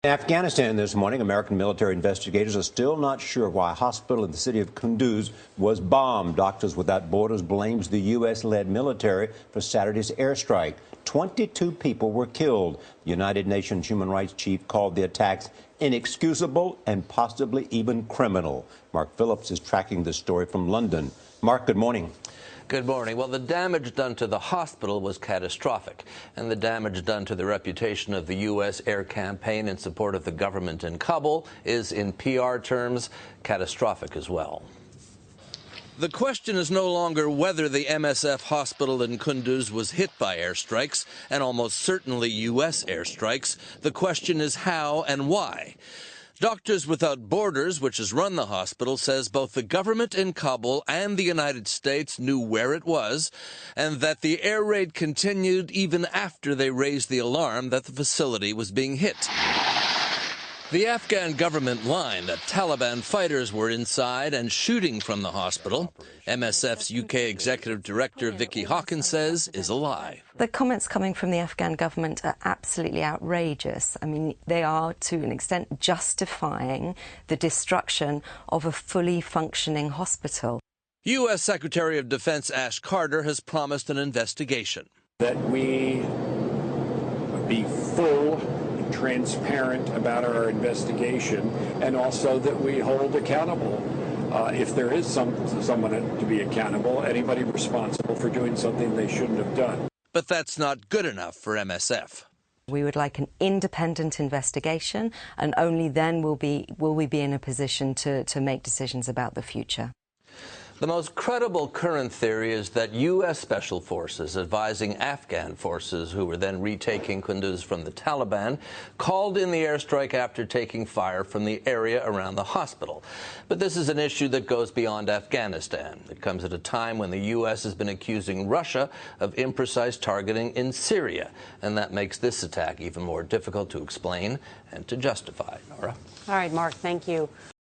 In Afghanistan this morning, American military investigators are still not sure why a hospital in the city of Kunduz was bombed. Doctors Without Borders blames the U.S.-led military for Saturday's airstrike. 22 people were killed. The United Nations human rights chief called the attacks inexcusable and possibly even criminal. Mark Phillips is tracking this story from London. Mark, good morning. Good morning. Well, the damage done to the hospital was catastrophic, and the damage done to the reputation of the U.S. air campaign in support of the government in Kabul is, in PR terms, catastrophic as well. The question is no longer whether the MSF hospital in Kunduz was hit by airstrikes, and almost certainly U.S. airstrikes. The question is how and why. Doctors Without Borders, which has run the hospital, says both the government in Kabul and the United States knew where it was, and that the air raid continued even after they raised the alarm that the facility was being hit. The Afghan government line that Taliban fighters were inside and shooting from the hospital, MSF's UK Executive Director Vicky Hawkins says is a lie. The comments coming from the Afghan government are absolutely outrageous. I mean, they are, to an extent, justifying the destruction of a fully functioning hospital. U.S. Secretary of Defense Ash Carter has promised an investigation. That we be full, transparent about our investigation, and also that we hold accountable, if there is someone to be accountable, anybody responsible for doing something they shouldn't have done. But that's not good enough for MSF. We would like an independent investigation, and only then will we be in a position to make decisions about the future. The most credible current theory is that U.S. Special Forces, advising Afghan forces who were then retaking Kunduz from the Taliban, called in the airstrike after taking fire from the area around the hospital. But this is an issue that goes beyond Afghanistan. It comes at a time when the U.S. has been accusing Russia of imprecise targeting in Syria, and that makes this attack even more difficult to explain and to justify. Nora? All right, Mark, thank you.